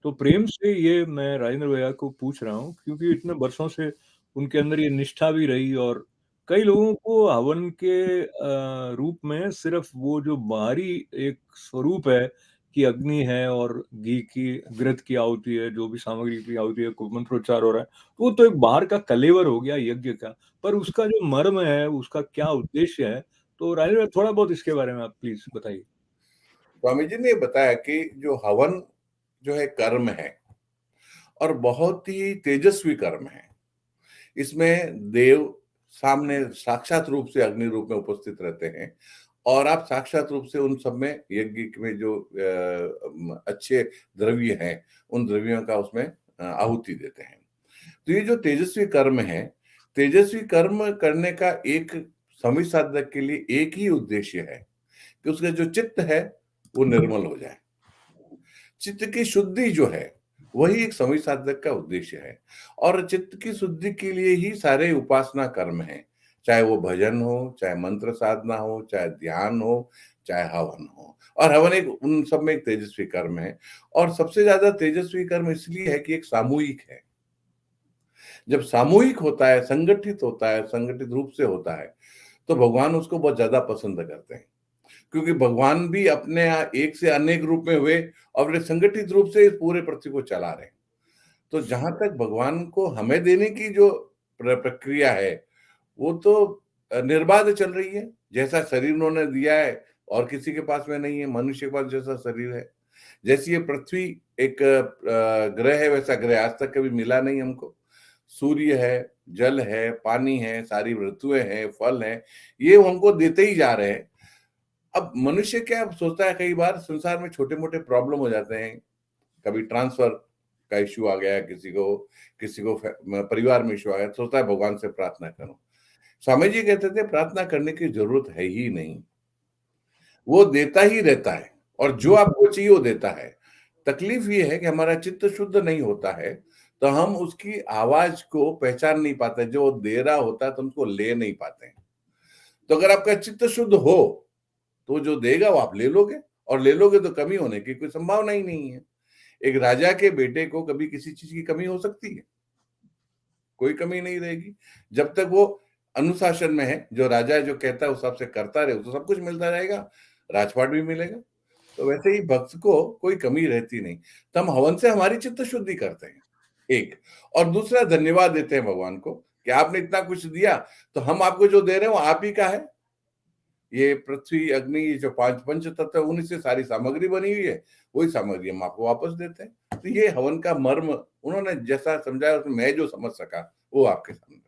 तो प्रेम से ये मैं राजेंद्र भैया को पूछ रहा हूँ क्योंकि इतने बरसों से उनके अंदर ये निष्ठा भी रही और कई लोगों को हवन के रूप में सिर्फ़ वो जो बाहरी एक स्वरूप है कि अग्नि है और घी की घृत की आहुति है, जो भी सामग्री की आहुति है, को मंत्रोच्चार हो रहा है, वो तो एक बाहर का कलेवर हो गया यज्ञ का। पर उसका जो मर्म है, उसका क्या उद्देश्य है? तो राजेंद्र भैया थोड़ा बहुत इसके बारे में आप प्लीज़ बताइए। स्वामी जी ने बताया कि जो हवन जो है कर्म है और बहुत ही तेजस्वी कर्म है। इसमें देव सामने साक्षात रूप से अग्नि रूप में उपस्थित रहते हैं और आप साक्षात रूप से उन सब में यज्ञ में जो अच्छे द्रव्य हैं, उन द्रव्यों का उसमें आहुति देते हैं। तो ये जो तेजस्वी कर्म है, तेजस्वी कर्म करने का एक समी साधक के लिए एक ही उद्देश्य है कि उसका जो चित्त है, वो निर्मल हो जाए। चित्त की शुद्धि जो है, वही एक समी साधक का उद्देश्य है और चित्त की शुद्धि के लिए ही सारे उपासना कर्म हैं। चाहे वो भजन हो, चाहे मंत्र साधना हो, चाहे ध्यान हो, चाहे हवन हो और हवन एक उन सब में एक तेजस्वी कर्म है और सबसे ज्यादा तेजस्वी कर्म इसलिए है कि एक सामूहिक है। जब सामूहिक होता है, संगठित होता है, संगठित रूप से होता है, तो भगवान उसको बहुत ज्यादा पसंद करते हैं। क्योंकि भगवान भी अपने एक से अनेक रूप में हुए और अपने संगठित रूप से इस पूरे पृथ्वी को चला रहे हैं। तो जहां तक भगवान को हमें देने की जो प्रक्रिया है, वो तो निर्बाध चल रही है। जैसा शरीर उन्होंने दिया है और किसी के पास में नहीं है, मनुष्य के पास जैसा शरीर है, जैसी ये पृथ्वी एक ग्रह है, वैसा ग्रह आज तक कभी मिला नहीं हमको। सूर्य है, जल है, पानी है, सारी ऋतुएं हैं, फल हैं, ये हमको देते ही जा रहे हैं। अब मनुष्य क्या सोचता है, कई बार संसार में छोटे-मोटे प्रॉब्लम हो जाते हैं। कभी ट्रांसफर का इश्यू आ गया, किसी को परिवार में इश्यू आ गया, तो सोचता है भगवान से प्रार्थना करूं। स्वामी जी कहते थे प्रार्थना करने की जरूरत है ही नहीं, वो देता ही रहता है और जो आपको चाहिए वो देता है। तकलीफ ये है कि हमारा चित्त शुद्ध नहीं होता है, तो हम उसकी आवाज को पहचान नहीं पाते। जो वो दे रहा होता है तो हम उसको ले नहीं पाते हैं। तो अगर आपका चित्त शुद्ध हो, तो जो देगा वो आप ले लोगे और ले लोगे तो कमी होने की कोई संभावना ही नहीं है। एक राजा के बेटे को कभी किसी चीज की कमी हो सकती है? कोई कमी नहीं रहेगी। जब तक वो अनुशासन में है, जो राजा जो कहता है उस हिसाब से करता रहे, तो सब कुछ मिलता रहेगा, राजपाट भी मिलेगा। तो वैसे ही भक्त को कोई कमी रहती नहीं। तो हम हवन से हमारी चित्त शुद्धि करते हैं, एक। और दूसरा धन्यवाद देते हैं भगवान को कि आपने इतना कुछ दिया, तो हम आपको जो दे रहे हैं वो आप ही का है। ये पृथ्वी, अग्नि, ये जो 5 पंच तत्व है, उन्हीं से सारी सामग्री बनी हुई है, वही सामग्री हम आपको वापस देते हैं। तो ये हवन का मर्म उन्होंने जैसा समझाया, उसमें मैं जो समझ सका, वो आपके सामने